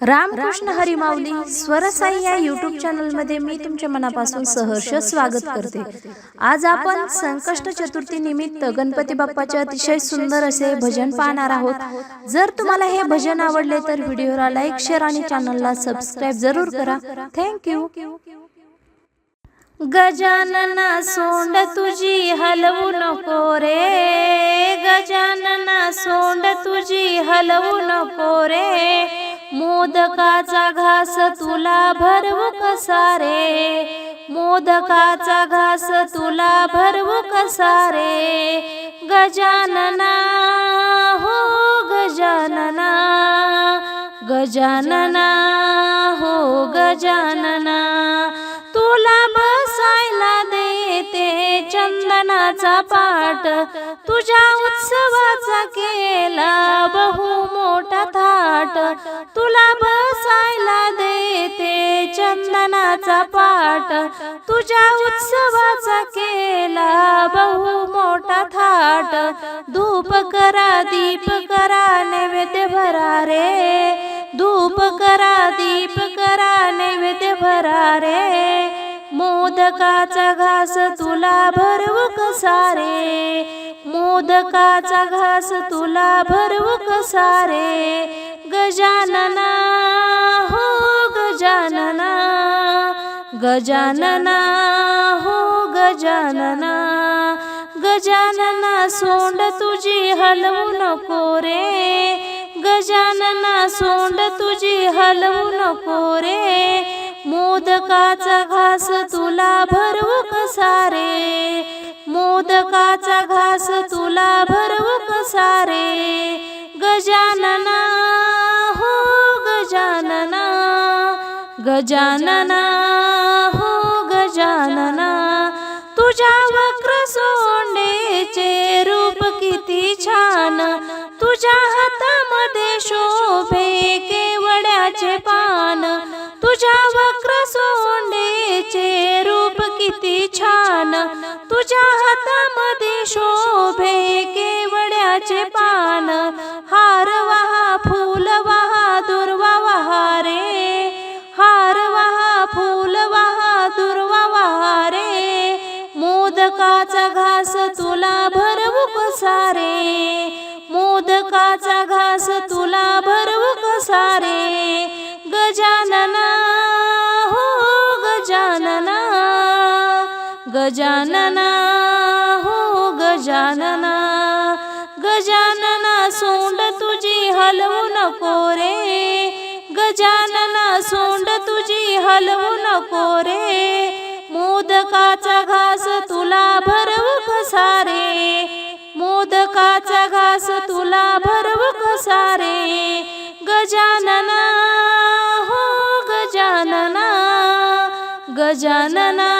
रामकृष्ण हरी माऊली स्वरसाई या यूट्यूब चॅनलमध्ये मी तुमच्या मनापासून सहर्ष स्वागत करते। आज आपण संकष्ट चतुर्थी निमित्त गणपती बाप्पाचे अतिशय सुंदर असे भजन पाहणार आहोत। जर तुम्हाला हे भजन आवडले तर व्हिडिओला लाईक, शेअर आणि चॅनलला सबस्क्राइब जरूर करा। Thank you. गजानना सोंड तुझी हलवू नको रे, गजानना सोंड तुझी हलवू नको रे, मोदकाचा घास तुला भरवू कसा रे, मोदकाचा घास तुला भरवू कसा रे, गजानना हो गजानना, गजानना हो गजानना, तुला बसायला देते चंदनाचा पाट, तुझ्या उत्सवाचा केला बहु मोठा थाट, तुला बसायला देते चंदनाचा पाट, तुझ्या उत्सवाचा केला बहु मोठा थाट, धूप करा दीप करा नैवेद्य भरा रे, धूप करा दीप करा नैवेद्य भरा रे, मोदकाचा घास तुला भरवू कसा रे, मोदकाचा घास तुला भरवू कसा रे, गजानना हो गजानना, गजानना हो गजानना, गजानना सोंड तुझी हलवू नको रे, गजानना सोंड तुझी हलवू नको रे, मोदकाचा घास तुला भरवू कसा रे, मोदकाचा घास तुला भरवू कसा रे, गजानना हो गजानना, गजानना हो गजानना, तुझ्या वक्र सोंडेचे रूप किती छान, तुझ्या हातामध्ये शोभे केवड्याचे पान, तुझ्या वक्र सोंडेचे रूप किती छान, तुझ्या हातामध्ये शोभे केवड्याचे पान, हार वहा फूल वहा दुर्वा वहा रे, हार वहा फूल वहा दुर्वा वहा रे, मोदकाचा घास तुला भरवू कसा रे, मोदकाचा घास तुला भरवू कसा रे, गजानना हो गजानना, गजानना हो गजानना, गजानना सोंड तुझी हलवू नको रे, गजानना सोंड तुझी हलवू नको रे, मोदकाचा घास तुला भरवू कसा रे, मोदकाचा घास तुला भरवू कसा रे, गजानना हो गजानना, गजानना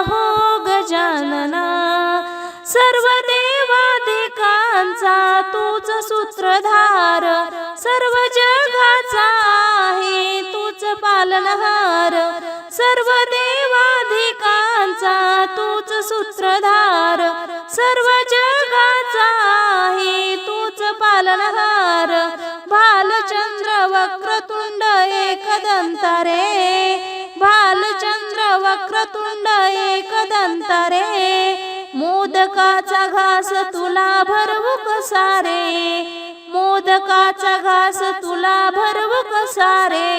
हो गजानना, सर्व देवादिकांचा तूच सूत्रधार, सर्व जगाचा आहे तूच पालनहार, सर्व देवादिकांचा तूच सूत्रधार, सर्व जगाचा आहे तूच पालनहार, भालचंद्र वक्रतुंड एकदंत रे, भालचंद्र वक्रतुंड एकदंत रे, मोदकाचा घास तुला भरवू कसा रे, मोदकाचा घास तुला भरवू कसा रे,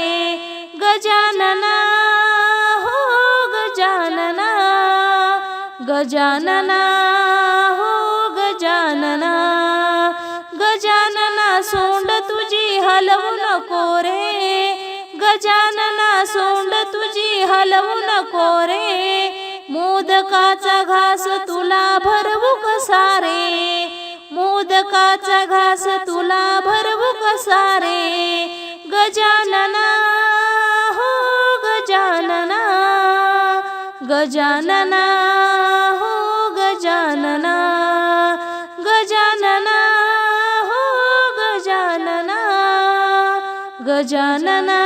गजानना हो गजानना, गजानना हो गजानना, गजानना सोंड तुझी हलवू नको रे, गजानना सोंड तुझी हलवू नको रे, मोदकाचा घास तुला भरवू कसा रे, मोदकाचा घास तुला भरवू कसा रे, गजानना हो गजानना, गजानना हो गजानना, गजानना हो गजानना, गजानना